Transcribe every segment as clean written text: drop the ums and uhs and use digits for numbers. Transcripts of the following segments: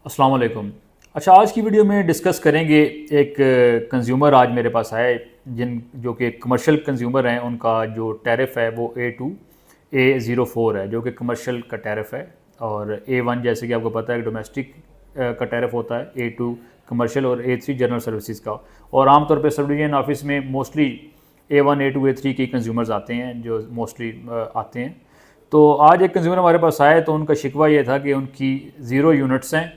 अस्सलाम वालेकुम। अच्छा, आज की वीडियो में डिस्कस करेंगे एक कंज्यूमर आज मेरे पास आए जो कि कमर्शियल कंज्यूमर हैं। उनका जो टैरिफ है वो A2A04 है, जो कि कमर्शियल का टैरिफ है। और A1 जैसे कि आपको पता है डोमेस्टिक का टैरिफ होता है, A2 कमर्शियल और A3 जनरल सर्विसेज का। और आमतौर पे सब डिवीजन ऑफिस में मोस्टली A1 A2 A3 के कंज्यूमर्स आते हैं, जो मोस्टली आते हैं। तो आज एक कंज्यूमर हमारे पास आए तो उनका शिकवा ये था कि उनकी ज़ीरो यूनिट्स हैं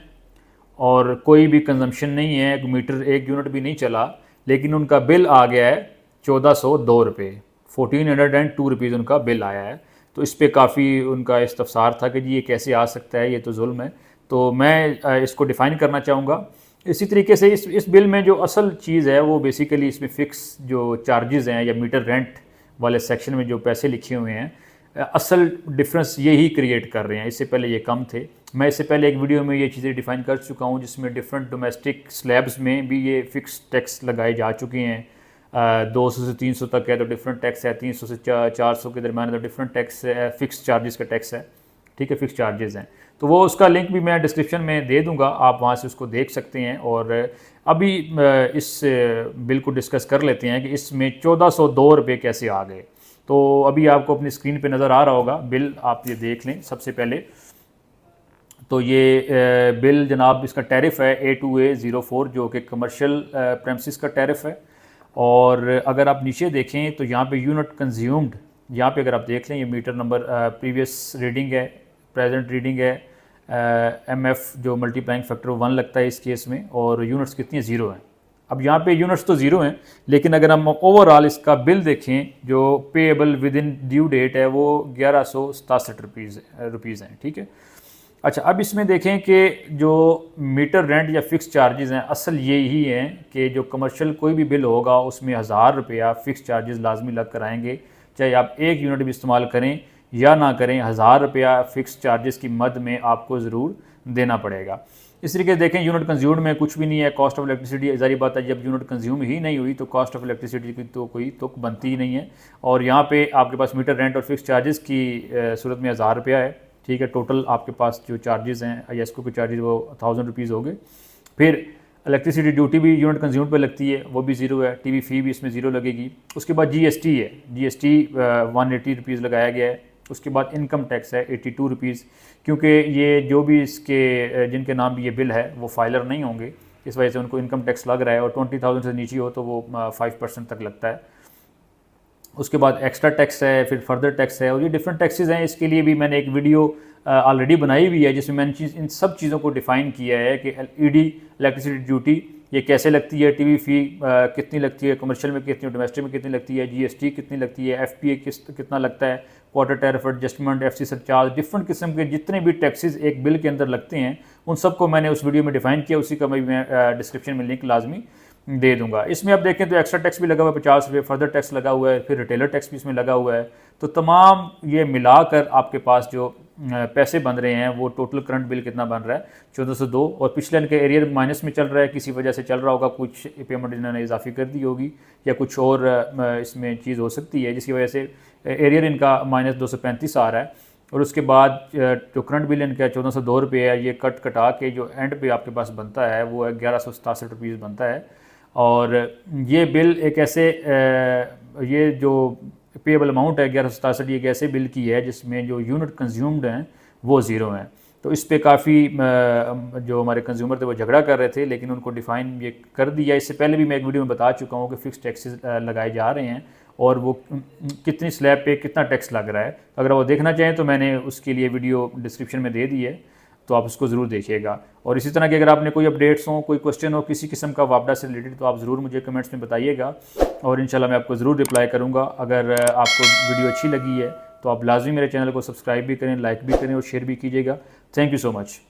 और कोई भी कंजम्पशन नहीं है, एक मीटर एक यूनिट भी नहीं चला, लेकिन उनका बिल आ गया है 1402 रुपये, 1402 रुपीज़ उनका बिल आया है। तो इस पर काफ़ी उनका इस्तफसार था कि जी ये कैसे आ सकता है, ये तो जुल्म है। तो मैं इसको डिफ़ाइन करना चाहूँगा। इसी तरीके से इस बिल में जो असल चीज़ है वो बेसिकली इसमें फ़िक्स जो चार्जेज़ हैं या मीटर रेंट वाले सेक्शन में जो पैसे लिखे हुए हैं, असल डिफरेंस यही क्रिएट कर रहे हैं। इससे पहले ये कम थे। मैं इससे पहले एक वीडियो में ये चीज़ें डिफ़ाइन कर चुका हूँ, जिसमें डिफरेंट डोमेस्टिक स्लैब्स में भी ये फ़िक्स टैक्स लगाए जा चुके हैं। 200 से 300 तक है तो डिफरेंट टैक्स है, 300 से 400 के दरम्यान तो डिफरेंट टैक्स है, फ़िक्स चार्जेस का टैक्स है। ठीक है, फ़िक्स चार्जेस हैं। तो वो उसका लिंक भी मैं डिस्क्रिप्शन में दे दूंगा, आप वहाँ से उसको देख सकते हैं। और अभी इस बिल को डिस्कस कर लेते हैं कि इसमें 1402 रुपये कैसे आ गए। तो अभी आपको अपनी स्क्रीन पे नज़र आ रहा होगा बिल, आप ये देख लें। सबसे पहले तो ये बिल जनाब, इसका टैरिफ है A2A04, जो कि कमर्शियल प्रेमिसेस का टैरिफ है। और अगर आप नीचे देखें तो यहाँ पे यूनिट कंज्यूम्ड, यहाँ पे अगर आप देख लें ये मीटर नंबर प्रीवियस रीडिंग है, प्रेजेंट रीडिंग है, MF जो मल्टीप्लाइंग फैक्टर 1 लगता है इस केस में, और यूनिट्स कितनी है, 0 हैं। अब यहाँ पे यूनिट्स तो 0 हैं, लेकिन अगर हम ओवरऑल इसका बिल देखें जो payable within due date है वो 1167 रुपीज़ हैं। ठीक है। अच्छा, अब इसमें देखें कि जो मीटर रेंट या फिक्स चार्जेस हैं, असल ये ही हैं कि जो कमर्शियल कोई भी बिल होगा उसमें 1000 रुपया फिक्स चार्जेस लाजमी लग कर आएंगे, चाहे आप एक यूनिट भी इस्तेमाल करें या ना करें। 1000 रुपया फिक्स चार्जेस की मद में आपको ज़रूर देना पड़ेगा। इस तरीके से देखें यूनिट कंज्यूम्ड में कुछ भी नहीं है। कॉस्ट ऑफ इलेक्ट्रिसिटी, ज़ाहिर बात है जब यूनिट कंज्यूम ही नहीं हुई तो कॉस्ट ऑफ इलेक्ट्रिसिटी की तो कोई तुक बनती ही नहीं है। और यहाँ पे आपके पास मीटर रेंट और फिक्स चार्जेस की सूरत में 1000 रुपया है। ठीक है, टोटल आपके पास जो चार्जेस हैं ISCO के चार्जेस वो 1000 रुपीज़ हो गए। फिर इलेक्ट्रिसिटी ड्यूटी भी यूनिट कंज्यूम पे लगती है, वो भी 0 है। TV फ़ी भी इसमें 0 लगेगी। उसके बाद GST है, GST 180 रुपीज़ लगाया गया है। उसके बाद इनकम टैक्स है 82 रुपीज़, क्योंकि ये जो भी इसके जिनके नाम भी ये बिल है वो फाइलर नहीं होंगे, इस वजह से उनको इनकम टैक्स लग रहा है। और 20,000 से नीचे हो तो वो 5% तक लगता है। उसके बाद एक्स्ट्रा टैक्स है, फिर फर्दर टैक्स है, और ये डिफरेंट टैक्सेस हैं। इसके लिए भी मैंने एक वीडियो ऑलरेडी बनाई हुई है जिसमें मैंने इन सब चीज़ों को डिफ़ाइन किया है कि ED इलेक्ट्रिसिटी ड्यूटी ये कैसे लगती है, TV फ़ी कितनी लगती है, कमर्शियल में कितनी, डोमेस्टिक में कितनी लगती है, GST कितनी लगती है, FPA कितना लगता है, quarter tariff adjustment, FC surcharge, different किस्म के जितने भी टैक्सेस एक बिल के अंदर लगते हैं उन सबको मैंने उस वीडियो में डिफ़ाइन किया। उसी का मैं डिस्क्रिप्शन में लिंक लाजमी दे दूंगा। इसमें आप देखें तो एक्स्ट्रा टैक्स भी लगा हुआ है 50 रुपये, फर्दर टैक्स लगा हुआ है, फिर रिटेलर टैक्स भी इसमें लगा हुआ है। तो तमाम ये मिलाकर आपके पास जो पैसे बन रहे हैं वो टोटल करंट बिल कितना बन रहा है 1402। और पिछले इनके एरियर माइनस में चल रहा है, किसी वजह से चल रहा होगा, कुछ पेमेंट इन्होंने इजाफी कर दी होगी या कुछ और इसमें चीज़ हो सकती है जिसकी वजह से एरियर इनका -235 आ रहा है। और उसके बाद जो करंट बिल इनका 1402 रुपये है, ये कटा के जो एंड पे आपके पास बनता है वो 1167 रुपीज़ बनता है। और ये बिल एक ऐसे ये जो पेएबल अमाउंट है 1167, ये एक ऐसे बिल की है जिसमें जो यूनिट कंज्यूम्ड हैं वो 0 हैं। तो इस पे काफ़ी जो हमारे कंज्यूमर थे वो झगड़ा कर रहे थे, लेकिन उनको डिफ़ाइन ये कर दिया। इससे पहले भी मैं एक वीडियो में बता चुका हूँ कि फ़िक्स टैक्सेस लगाए जा रहे हैं और वो कितनी स्लैब पे कितना टैक्स लग रहा है। अगर वो देखना चाहें तो मैंने उसके लिए वीडियो डिस्क्रिप्शन में दे दी है, तो आप उसको ज़रूर देखिएगा। और इसी तरह के अगर आपने कोई अपडेट्स हो, कोई क्वेश्चन हो किसी किस्म का वापडा से रिलेटेड, तो आप ज़रूर मुझे कमेंट्स में बताइएगा और इंशाल्लाह मैं आपको ज़रूर रिप्लाई करूँगा। अगर आपको वीडियो अच्छी लगी है तो आप लाजमी मेरे चैनल को सब्सक्राइब भी करें, लाइक भी करें और शेयर भी कीजिएगा। Thank you so much.